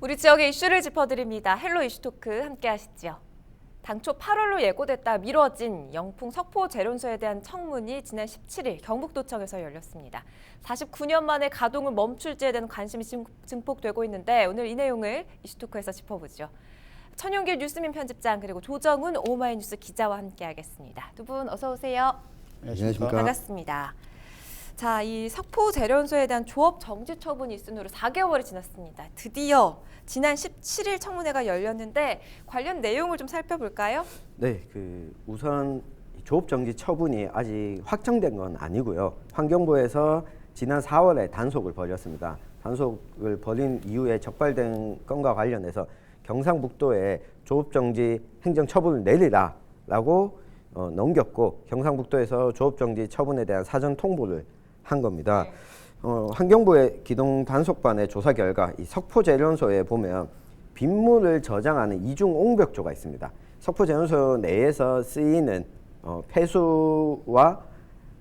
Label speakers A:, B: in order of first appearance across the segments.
A: 우리 지역의 이슈를 짚어드립니다. 헬로 이슈토크 함께 하시죠. 당초 8월로 예고됐다 미뤄진 영풍 석포 재련소에 대한 청문이 지난 17일 경북도청에서 열렸습니다. 49년 만에 가동을 멈출지에 대한 관심이 증폭되고 있는데 오늘 이 내용을 이슈토크에서 짚어보죠. 천용길 뉴스민 편집장 그리고 조정훈 오마이뉴스 기자와 함께하겠습니다. 두 분 어서 오세요.
B: 안녕하십니까.
A: 반갑습니다. 자, 이 석포 재련소에 대한 조업 정지 처분이 있은 후로 4개월이 지났습니다. 드디어 지난 17일 청문회가 열렸는데 관련 내용을 좀 살펴볼까요?
B: 네, 우선 조업 정지 처분이 아직 확정된 건 아니고요. 환경부에서 지난 4월에 단속을 벌였습니다. 단속을 벌인 이후에 적발된 건과 관련해서 경상북도에 조업 정지 행정 처분을 내리라라고 넘겼고 경상북도에서 조업 정지 처분에 대한 사전 통보를 한 겁니다.
A: 네.
B: 환경부의 기동 단속반의 조사 결과 이 석포 재련소에 보면 빗물을 저장하는 이중 옹벽조가 있습니다. 석포 재련소 내에서 쓰이는 폐수와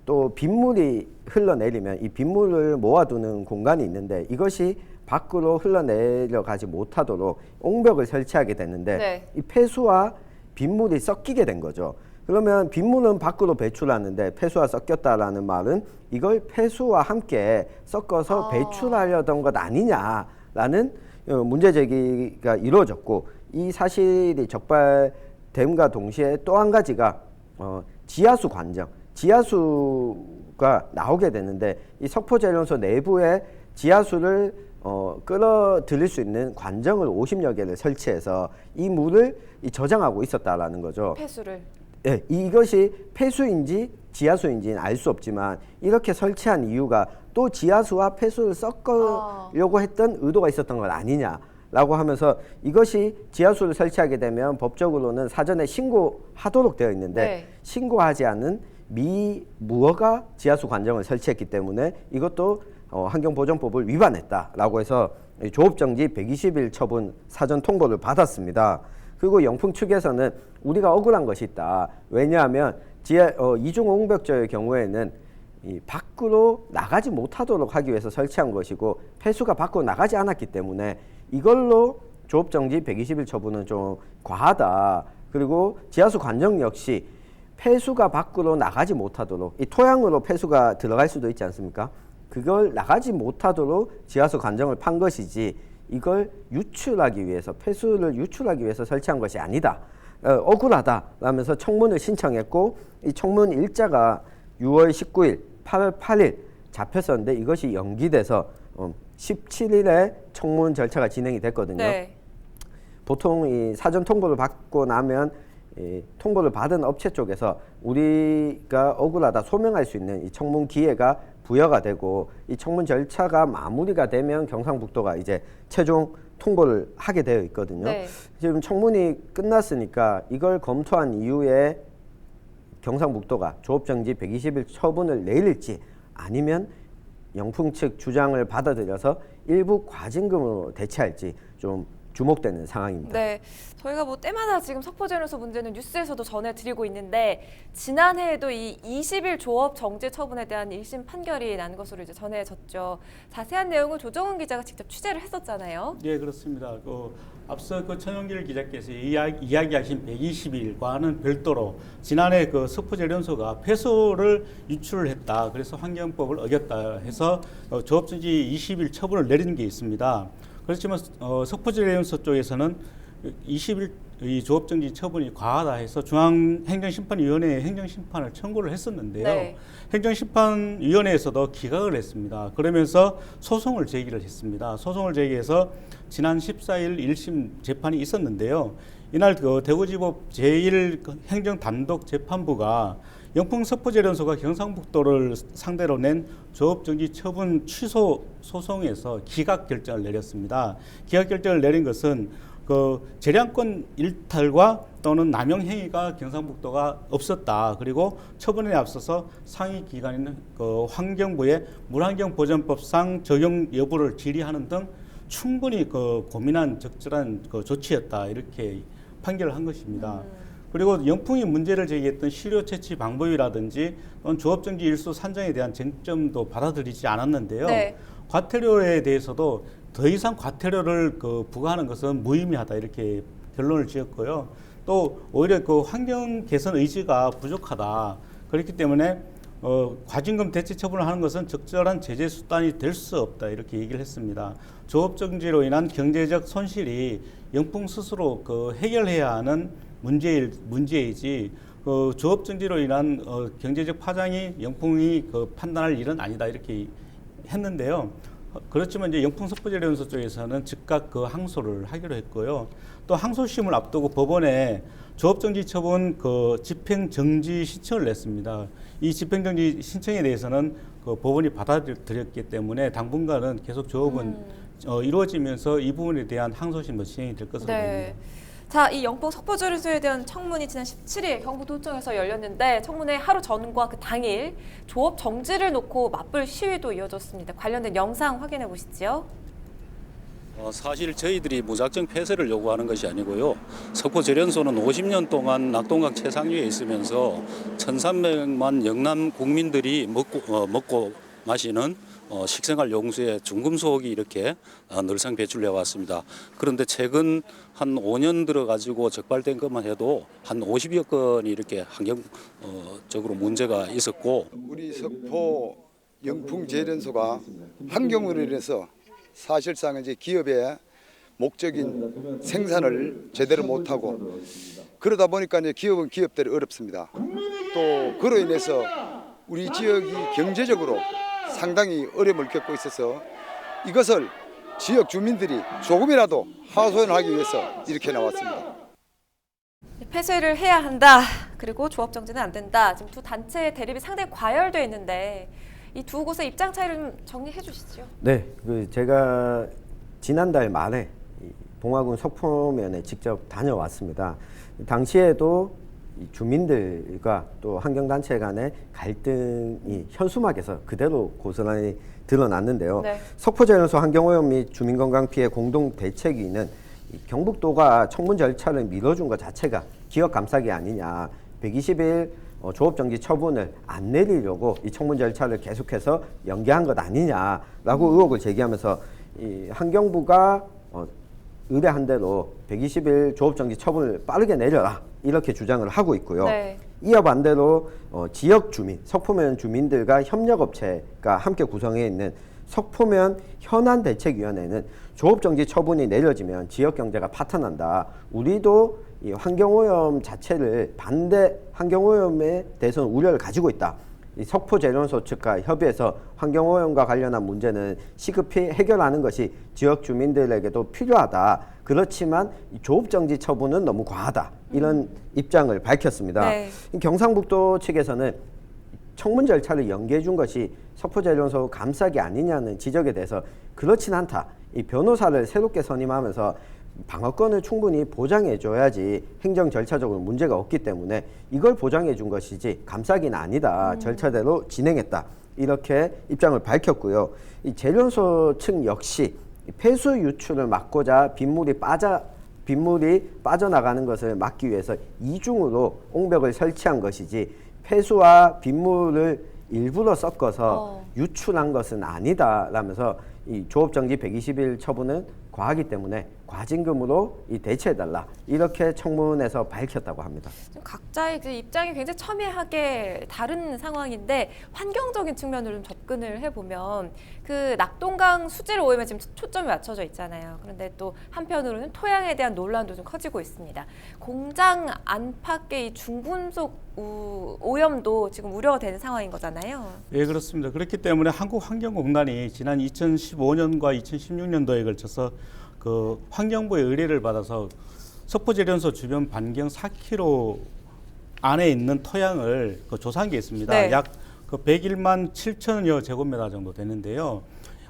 B: 또 빗물이 흘러내리면 이 빗물을 모아두는 공간이 있는데 이것이 밖으로 흘러내려가지 못하도록 옹벽을 설치하게 됐는데
A: 네.
B: 이 폐수와 빗물이 섞이게 된 거죠. 그러면 빗물은 밖으로 배출하는데 폐수와 섞였다라는 말은 이걸 폐수와 함께 섞어서 배출하려던 것 아니냐라는 문제 제기가 이루어졌고 이 사실이 적발됨과 동시에 또 한 가지가 지하수 관정, 지하수가 나오게 되는데 이 석포재련소 내부에 지하수를 끌어들일 수 있는 관정을 50여 개를 설치해서 이 물을 저장하고 있었다라는 거죠.
A: 폐수를.
B: 네, 이것이 폐수인지 지하수인지는 알 수 없지만 이렇게 설치한 이유가 또 지하수와 폐수를 섞으려고 했던 의도가 있었던 건 아니냐라고 하면서 이것이 지하수를 설치하게 되면 법적으로는 사전에 신고하도록 되어 있는데
A: 네.
B: 신고하지 않은 미무허가 지하수 관정을 설치했기 때문에 이것도 환경보전법을 위반했다라고 해서 조업정지 120일 처분 사전 통보를 받았습니다. 그리고 영풍 측에서는 우리가 억울한 것이 있다. 왜냐하면 이중 옹벽조의 경우에는 이 밖으로 나가지 못하도록 하기 위해서 설치한 것이고 폐수가 밖으로 나가지 않았기 때문에 이걸로 조업정지 120일 처분은 좀 과하다. 그리고 지하수 관정 역시 폐수가 밖으로 나가지 못하도록 이 토양으로 폐수가 들어갈 수도 있지 않습니까? 그걸 나가지 못하도록 지하수 관정을 판 것이지 이걸 유출하기 위해서 폐수를 유출하기 위해서 설치한 것이 아니다. 억울하다라면서 청문을 신청했고 이 청문 일자가 6월 19일, 8월 8일 잡혔었는데 이것이 연기돼서 17일에 청문 절차가 진행이 됐거든요.
A: 네.
B: 보통 이 사전 통보를 받고 나면 이 통보를 받은 업체 쪽에서 우리가 억울하다 소명할 수 있는 이 청문 기회가 부여가 되고 이 청문 절차가 마무리가 되면 경상북도가 이제 최종 통보를 하게 되어 있거든요.
A: 네.
B: 지금 청문이 끝났으니까 이걸 검토한 이후에 경상북도가 조업정지 120일 처분을 내릴지 아니면 영풍 측 주장을 받아들여서 일부 과징금으로 대체할지 좀 주목되는 상황입니다.
A: 네, 저희가 뭐 때마다 지금 석포재련소 문제는 뉴스에서도 전해드리고 있는데 지난해에도 이 20일 조업 정지 처분에 대한 1심 판결이 난 것으로 이제 전해졌죠. 자세한 내용은 조정훈 기자가 직접 취재를 했었잖아요.
C: 네, 그렇습니다. 앞서 천용길 기자께서 이야기하신 120일과는 별도로 지난해 석포재련소가 폐수를 유출을 했다. 그래서 환경법을 어겼다 해서 조업정지 20일 처분을 내린 게 있습니다. 그렇지만 석포재련소 쪽에서는 20일 이 조업정지 처분이 과하다 해서 중앙행정심판위원회에 행정심판을 청구를 했었는데요.
A: 네.
C: 행정심판위원회에서도 기각을 했습니다. 그러면서 소송을 제기를 했습니다. 소송을 제기해서 지난 14일 1심 재판이 있었는데요. 이날 대구지법 제1행정단독재판부가 영풍 석포재련소가 경상북도를 상대로 낸 조업정지 처분 취소 소송에서 기각 결정을 내렸습니다. 기각 결정을 내린 것은 재량권 일탈과 또는 남용 행위가 경상북도가 없었다. 그리고 처분에 앞서서 상위 기관인 환경부의 물환경보전법상 적용 여부를 질의하는 등 충분히 고민한 적절한 조치였다. 이렇게 판결을 한 것입니다. 그리고 영풍이 문제를 제기했던 시료 채취 방법이라든지 또는 조업정지 일수 산정에 대한 쟁점도 받아들이지 않았는데요.
A: 네.
C: 과태료에 대해서도 더 이상 과태료를 부과하는 것은 무의미하다 이렇게 결론을 지었고요. 또 오히려 그 환경 개선 의지가 부족하다. 그렇기 때문에 과징금 대체 처분을 하는 것은 적절한 제재 수단이 될 수 없다 이렇게 얘기를 했습니다. 조업 정지로 인한 경제적 손실이 영풍 스스로 해결해야 하는 문제이지 조업 정지로 인한 경제적 파장이 영풍이 판단할 일은 아니다 이렇게 했는데요. 그렇지만 이제 영풍 석포제련소 쪽에서는 즉각 항소를 하기로 했고요. 또 항소심을 앞두고 법원에 조업정지 처분 집행정지 신청을 냈습니다. 이 집행정지 신청에 대해서는 법원이 받아들였기 때문에 당분간은 계속 조업은 이루어지면서 이 부분에 대한 항소심도 진행이 될 것으로 보입니다.
A: 자, 이 영풍 석포제련소에 대한 청문이 지난 17일 경북도청에서 열렸는데 청문회 하루 전과 그 당일 조업 정지를 놓고 맞불 시위도 이어졌습니다. 관련된 영상 확인해 보시죠.
D: 사실 저희들이 무작정 폐쇄를 요구하는 것이 아니고요. 석포제련소는 50년 동안 낙동강 최상위에 있으면서 1,300만 영남 국민들이 먹고 마시는 식생활 용수에 중금속이 이렇게 늘상 배출해 왔습니다. 그런데 최근 한 5년 들어가지고 적발된 것만 해도 한 50여 건이 이렇게 환경적으로 문제가 있었고,
E: 우리 석포 영풍제련소가 환경으로 인해서 사실상 이제 기업의 목적인 생산을 제대로 못하고 그러다 보니까 이제 기업은 기업대로 어렵습니다. 또 그로 인해서 우리 지역이 경제적으로 상당히 어려움을 겪고 있어서 이것을 지역 주민들이 조금이라도 하소연하기 위해서 이렇게 나왔습니다.
A: 폐쇄를 해야 한다. 그리고 조업 정지는 안 된다. 지금 두 단체의 대립이 상당히 과열돼 있는데 이 두 곳의 입장 차이를 좀 정리해 주시죠.
B: 네, 제가 지난달 말에 봉화군 석포면에 직접 다녀왔습니다. 당시에도 주민들과 또 환경단체 간의 갈등이 현수막에서 그대로 고스란히 드러났는데요.
A: 네.
B: 석포제련소 환경오염 및 주민건강피해 공동대책위는 경북도가 청문 절차를 밀어준 것 자체가 기업 감싸기 아니냐, 120일 조업정지 처분을 안 내리려고 이 청문 절차를 계속해서 연기한 것 아니냐라고 의혹을 제기하면서 이 환경부가 의뢰한 대로 120일 조업정지 처분을 빠르게 내려라 이렇게 주장을 하고 있고요.
A: 네.
B: 이어 반대로 지역 주민, 석포면 주민들과 협력업체가 함께 구성해 있는 석포면 현안대책위원회는 조업정지 처분이 내려지면 지역 경제가 파탄난다. 우리도 이 환경오염 자체를 환경오염에 대해서는 우려를 가지고 있다. 이 석포제련소 측과 협의해서 환경오염과 관련한 문제는 시급히 해결하는 것이 지역 주민들에게도 필요하다. 그렇지만 조업정지 처분은 너무 과하다. 이런 입장을 밝혔습니다.
A: 네.
B: 경상북도 측에서는 청문 절차를 연기해 준 것이 석포제련소 감싸기 아니냐는 지적에 대해서 그렇진 않다. 이 변호사를 새롭게 선임하면서 방어권을 충분히 보장해 줘야지 행정 절차적으로 문제가 없기 때문에 이걸 보장해 준 것이지 감싸기는 아니다. 절차대로 진행했다. 이렇게 입장을 밝혔고요. 이 제련소 측 역시 폐수 유출을 막고자 빗물이 빠져나가는 것을 막기 위해서 이중으로 옹벽을 설치한 것이지 폐수와 빗물을 일부러 섞어서 유출한 것은 아니다라면서 이 조업정지 120일 처분은 과하기 때문에 과징금으로 대체해달라 이렇게 청문에서 밝혔다고 합니다.
A: 각자의 그 입장이 굉장히 첨예하게 다른 상황인데 환경적인 측면으로 좀 접근을 해보면 그 낙동강 수질 오염에 지금 초점이 맞춰져 있잖아요. 그런데 또 한편으로는 토양에 대한 논란도 좀 커지고 있습니다. 공장 안팎의 이 중금속 오염도 지금 우려가 되는 상황인 거잖아요.
C: 예, 그렇습니다. 그렇기 때문에 한국환경공단이 지난 2015년과 2016년도에 걸쳐서 그 환경부의 의뢰를 받아서 석포제련소 주변 반경 4km 안에 있는 토양을 조사한 게 있습니다.
A: 네.
C: 약 101만 7천여 제곱미터 정도 되는데요.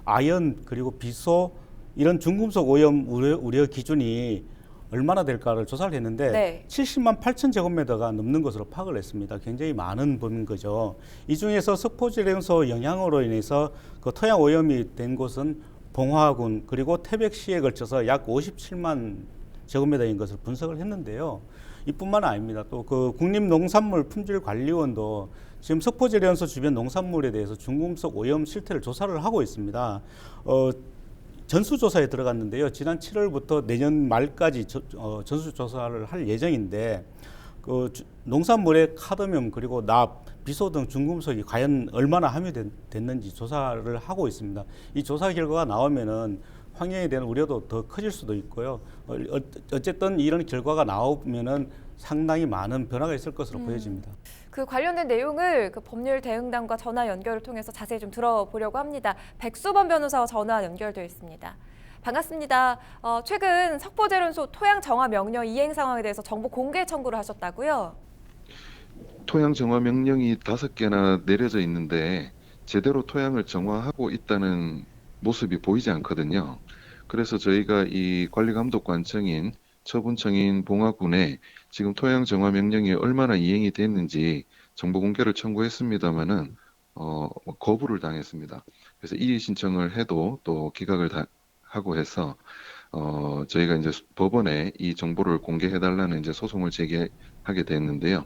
C: 아연 그리고 비소 이런 중금속 오염 우려 기준이 얼마나 될까를 조사를 했는데
A: 네.
C: 70만 8천 제곱미터가 넘는 것으로 파악을 했습니다. 굉장히 많은 범위인 거죠. 이 중에서 석포제련소 영향으로 인해서 그 토양 오염이 된 곳은 봉화군 그리고 태백시에 걸쳐서 약 57만 제곱미터인 것을 분석을 했는데요. 이뿐만 아닙니다. 또 그 국립농산물 품질관리원도 지금 석포제련소 주변 농산물에 대해서 중금속 오염 실태를 조사를 하고 있습니다. 전수조사에 들어갔는데요. 지난 7월부터 내년 말까지 전수조사를 할 예정인데 그 농산물의 카드뮴 그리고 납, 비소 등 중금속이 과연 얼마나 함유됐는지 조사를 하고 있습니다. 이 조사 결과가 나오면은 환경에 대한 우려도 더 커질 수도 있고요. 어쨌든 이런 결과가 나오면은 상당히 많은 변화가 있을 것으로 보여집니다.
A: 그 관련된 내용을 그 법률 대응단과 전화 연결을 통해서 자세히 좀 들어보려고 합니다. 백수범 변호사와 전화 연결되어 있습니다. 반갑습니다. 최근 석포제련소 토양 정화 명령 이행 상황에 대해서 정보 공개 청구를 하셨다고요?
F: 토양 정화 명령이 5개나 내려져 있는데 제대로 토양을 정화하고 있다는 모습이 보이지 않거든요. 그래서 저희가 이 관리감독관청인 처분청인 봉화군에 지금 토양 정화 명령이 얼마나 이행이 됐는지 정보 공개를 청구했습니다마는 거부를 당했습니다. 그래서 이의 신청을 해도 또 기각을 하고 해서 저희가 이제 법원에 이 정보를 공개해달라는 이제 소송을 제기하게 됐는데요.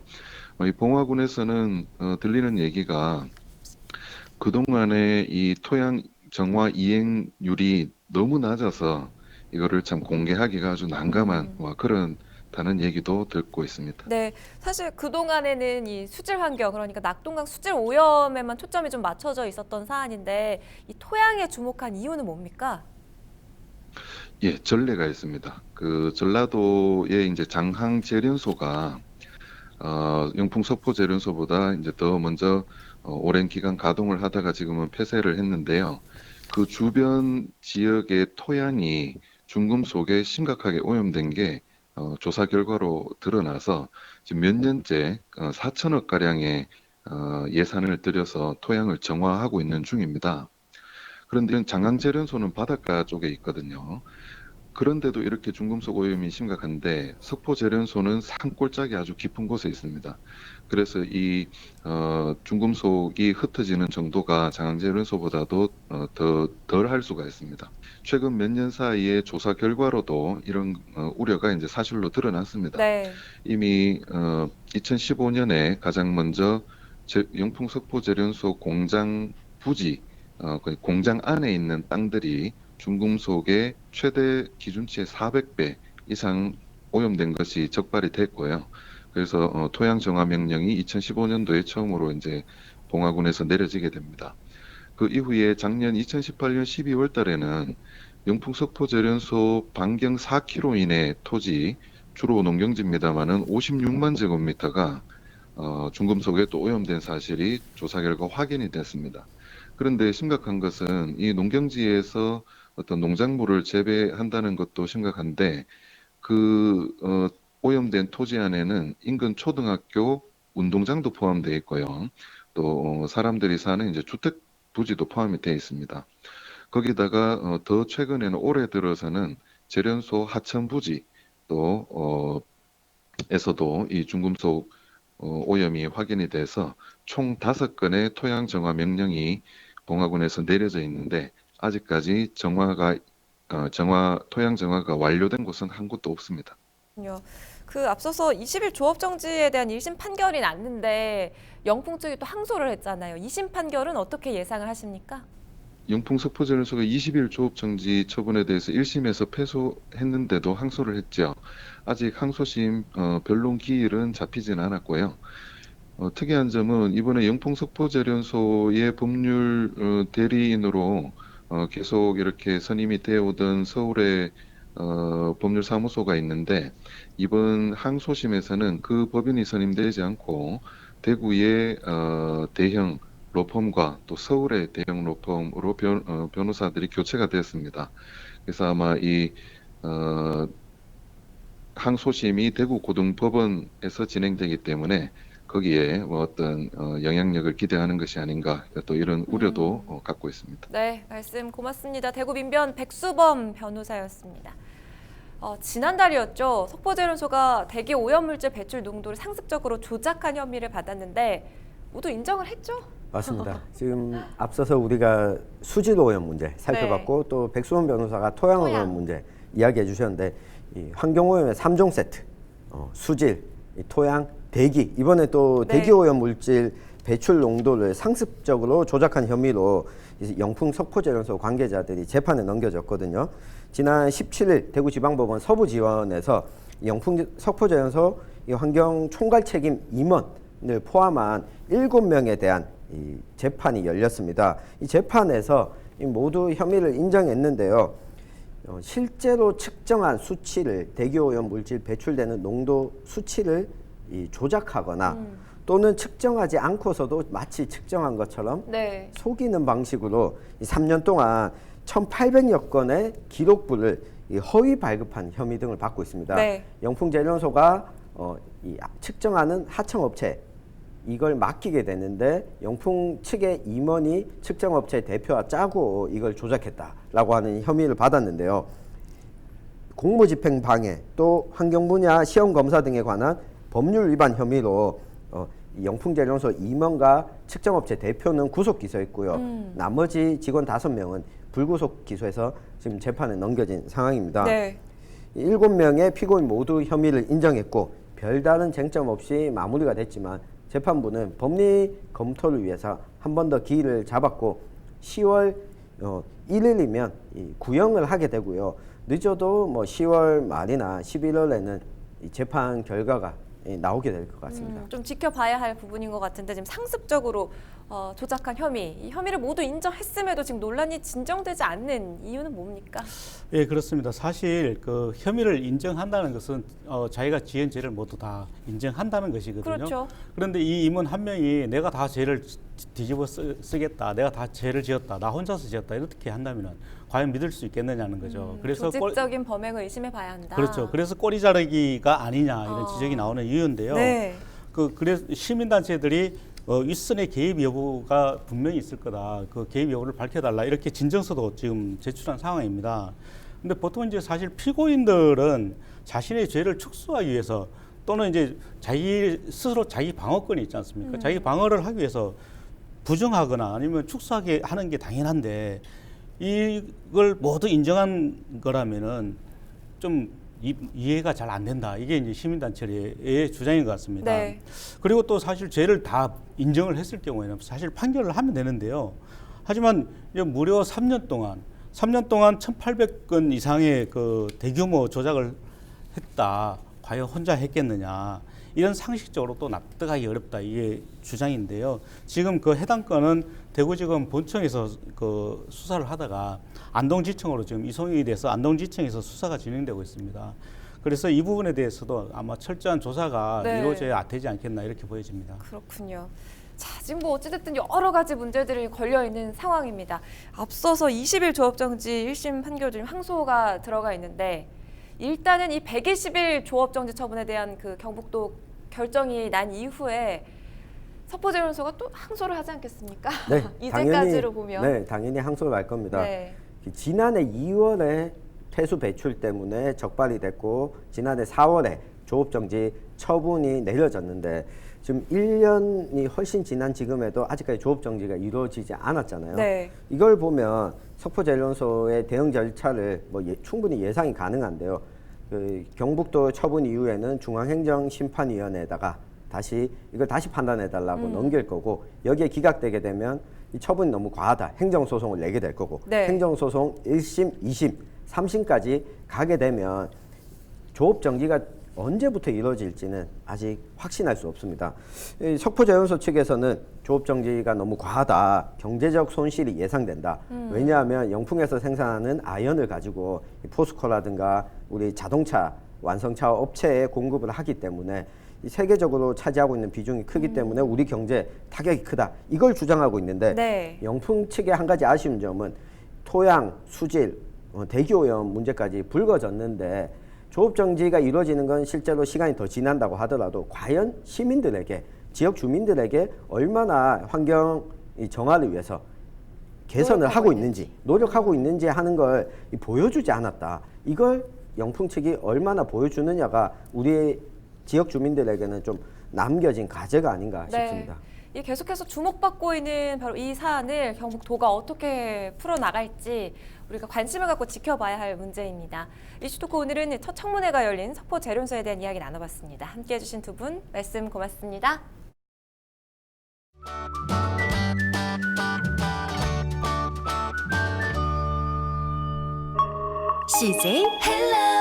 F: 이 봉화군에서는 들리는 얘기가 그동안에 이 토양 정화 이행률이 너무 낮아서 이거를 참 공개하기가 아주 난감한 그런다는 얘기도 듣고 있습니다.
A: 네, 사실 그동안에는 이 수질 환경, 그러니까 낙동강 수질 오염에만 초점이 좀 맞춰져 있었던 사안인데 이 토양에 주목한 이유는 뭡니까?
F: 예, 전례가 있습니다. 그 전라도의 이제 장항 재련소가 영풍 석포 재련소보다 이제 더 먼저 오랜 기간 가동을 하다가 지금은 폐쇄를 했는데요. 그 주변 지역의 토양이 중금속에 심각하게 오염된 게 조사 결과로 드러나서 지금 몇 년째 4천억 가량의 예산을 들여서 토양을 정화하고 있는 중입니다. 그런데 장항재련소는 바닷가 쪽에 있거든요. 그런데도 이렇게 중금속 오염이 심각한데 석포재련소는 산골짜기 아주 깊은 곳에 있습니다. 그래서 이 중금속이 흩어지는 정도가 장항재련소보다도 더 덜 할 수가 있습니다. 최근 몇 년 사이에 조사 결과로도 이런 우려가 이제 사실로 드러났습니다.
A: 네.
F: 이미 2015년에 가장 먼저 영풍 석포재련소 공장 부지 공장 안에 있는 땅들이 중금속의 최대 기준치의 400배 이상 오염된 것이 적발이 됐고요. 그래서 토양 정화 명령이 2015년도에 처음으로 이제 봉화군에서 내려지게 됩니다. 그 이후에 작년 2018년 12월 달에는 영풍 석포재련소 반경 4km 이내 토지, 주로 농경지입니다만은 56만 제곱미터가 중금속에 또 오염된 사실이 조사 결과 확인이 됐습니다. 그런데 심각한 것은 이 농경지에서 어떤 농작물을 재배한다는 것도 심각한데 그 오염된 토지 안에는 인근 초등학교 운동장도 포함되어 있고요. 또 사람들이 사는 이제 주택 부지도 포함이 되어 있습니다. 거기다가 더 최근에는 올해 들어서는 재련소 하천 부지 또 에서도 이 중금속 오염이 확인이 돼서 총 5건의 토양 정화 명령이 봉화군에서 내려져 있는데 아직까지 토양 정화가 완료된 곳은 한 곳도 없습니다.
A: 그 앞서서 20일 조업 정지에 대한 1심 판결이 났는데 영풍 측이 또 항소를 했잖아요. 2심 판결은 어떻게 예상을 하십니까?
F: 영풍 석포재련소가 20일 조업 정지 처분에 대해서 1심에서 패소했는데도 항소를 했죠. 아직 항소심 변론 기일은 잡히진 않았고요. 특이한 점은 이번에 영풍 석포재련소의 법률 대리인으로 계속 이렇게 선임이 되어 오던 서울의 법률사무소가 있는데 이번 항소심에서는 그 법인이 선임되지 않고 대구의 대형 로펌과 또 서울의 대형 로펌으로 변호사들이 교체가 됐습니다. 그래서 아마 이 항소심이 대구 고등법원에서 진행되기 때문에 거기에 뭐 어떤 영향력을 기대하는 것이 아닌가 또 이런 우려도 갖고 있습니다.
A: 네, 말씀 고맙습니다. 대구 민변 백수범 변호사였습니다. 지난달이었죠. 석포재련소가 대기 오염물질 배출 농도를 상습적으로 조작한 혐의를 받았는데 모두 인정을 했죠?
B: 맞습니다. 지금 앞서서 우리가 수질 오염 문제 살펴봤고
A: 네.
B: 또 백수원 변호사가 토양 오염 문제 이야기해 주셨는데 이 환경 오염의 3종 세트, 수질, 이 토양, 대기 이번에 또
A: 네.
B: 대기 오염 물질 배출 농도를 상습적으로 조작한 혐의로 영풍 석포제련소 관계자들이 재판에 넘겨졌거든요. 지난 17일 대구지방법원 서부지원에서 영풍 석포제련소 환경 총괄 책임 임원을 포함한 7명에 대한 이 재판이 열렸습니다. 이 재판에서 모두 혐의를 인정했는데요. 실제로 측정한 수치를 대기오염 물질 배출되는 농도 수치를 조작하거나 또는 측정하지 않고서도 마치 측정한 것처럼
A: 네.
B: 속이는 방식으로 3년 동안 1,800여 건의 기록부를 허위 발급한 혐의 등을 받고 있습니다.
A: 네.
B: 영풍제련소가 이 측정하는 하청업체 이걸 맡기게 되는데 영풍 측의 임원이 측정업체 대표와 짜고 이걸 조작했다라고 하는 혐의를 받았는데요. 공무집행 방해 또 환경 분야 시험 검사 등에 관한 법률 위반 혐의로 영풍제련소 임원과 측정업체 대표는 구속 기소했고요. 나머지 직원 5명은 불구속 기소해서 지금 재판에 넘겨진 상황입니다.
A: 네.
B: 7명의 피고인 모두 혐의를 인정했고 별다른 쟁점 없이 마무리가 됐지만 재판부는 법리 검토를 위해서 한 번 더 기일을 잡았고 10월 1일이면 구형을 하게 되고요. 늦어도 뭐 10월 말이나 11월에는 재판 결과가 나오게 될 것 같습니다.
A: 좀 지켜봐야 할 부분인 것 같은데 지금 상습적으로 조작한 혐의, 이 혐의를 모두 인정했음에도 지금 논란이 진정되지 않는 이유는 뭡니까?
C: 예, 그렇습니다. 사실 그 혐의를 인정한다는 것은 자기가 지은 죄를 모두 다 인정한다는 것이거든요.
A: 그렇죠.
C: 그런데 이 임원 한 명이 내가 다 죄를 뒤집어 쓰겠다, 내가 다 죄를 지었다, 나 혼자서 지었다 이렇게 한다면은 과연 믿을 수 있겠느냐는 거죠. 그래서
A: 조직적인 범행을 의심해봐야 한다.
C: 그렇죠. 그래서 꼬리 자르기가 아니냐 이런 지적이 나오는 이유인데요.
A: 네.
C: 그래서 시민단체들이 윗선의 개입 여부가 분명히 있을 거다. 그 개입 여부를 밝혀달라. 이렇게 진정서도 지금 제출한 상황입니다. 근데 보통 이제 사실 피고인들은 자신의 죄를 축소하기 위해서 또는 이제 자기 스스로 자기 방어권이 있지 않습니까? 자기 방어를 하기 위해서 부정하거나 아니면 축소하게 하는 게 당연한데 이걸 모두 인정한 거라면은 좀 이해가 잘 안 된다. 이게 이제 시민단체의 주장인 것 같습니다.
A: 네.
C: 그리고 또 사실 죄를 다 인정을 했을 경우에는 사실 판결을 하면 되는데요. 하지만 무려 3년 동안 1,800건 이상의 그 대규모 조작을 했다. 과연 혼자 했겠느냐. 이런 상식적으로 또 납득하기 어렵다. 이게 주장인데요. 지금 그 해당 건은 대구지검 본청에서 그 수사를 하다가 안동지청으로 지금 이송이 돼서 안동지청에서 수사가 진행되고 있습니다. 그래서 이 부분에 대해서도 아마 철저한 조사가
A: 네.
C: 이루어져야 되지 않겠나 이렇게 보여집니다.
A: 그렇군요. 자, 지금 뭐 어찌됐든 여러 가지 문제들이 걸려 있는 상황입니다. 앞서서 20일 조업정지 1심 판결 중 항소가 들어가 있는데 일단은 이 120일 조업정지 처분에 대한 그 경북도 결정이 난 이후에 석포제련소가 또 항소를 하지 않겠습니까?
B: 네,
A: 이제까지로 보면.
B: 네, 당연히 항소를 할 겁니다.
A: 네.
B: 지난해 2월에 폐수 배출 때문에 적발이 됐고 지난해 4월에 조업정지 처분이 내려졌는데 지금 1년이 훨씬 지난 지금에도 아직까지 조업정지가 이루어지지 않았잖아요.
A: 네.
B: 이걸 보면 석포제련소의 대응 절차를 충분히 예상이 가능한데요. 그 경북도 처분 이후에는 중앙행정심판위원회에다가 이걸 다시 판단해달라고 넘길 거고 여기에 기각되게 되면 이 처분이 너무 과하다. 행정소송을 내게 될 거고
A: 네.
B: 행정소송 1심, 2심, 3심까지 가게 되면 조업정지가 언제부터 이루어질지는 아직 확신할 수 없습니다. 석포제련소 측에서는 조업정지가 너무 과하다. 경제적 손실이 예상된다. 왜냐하면 영풍에서 생산하는 아연을 가지고 포스코라든가 우리 자동차 완성차 업체에 공급을 하기 때문에 세계적으로 차지하고 있는 비중이 크기 때문에 우리 경제 타격이 크다. 이걸 주장하고 있는데
A: 네.
B: 영풍 측의 한 가지 아쉬운 점은 토양, 수질, 대기오염 문제까지 불거졌는데 조업정지가 이루어지는 건 실제로 시간이 더 지난다고 하더라도 과연 시민들에게 지역 주민들에게 얼마나 환경 정화를 위해서 개선을 하고 있는지 노력하고 있는지 하는 걸 보여주지 않았다. 이걸 영풍 측이 얼마나 보여주느냐가 우리 지역 주민들에게는 좀 남겨진 과제가 아닌가 싶습니다.
A: 이 계속해서 주목받고 있는 바로 이 사안을 경북도가 어떻게 풀어나갈지 우리가 관심을 갖고 지켜봐야 할 문제입니다. 이슈토크 오늘은 첫 청문회가 열린 석포제련소에 대한 이야기 나눠봤습니다. 함께해 주신 두 분 말씀 고맙습니다.
G: CJ 헬로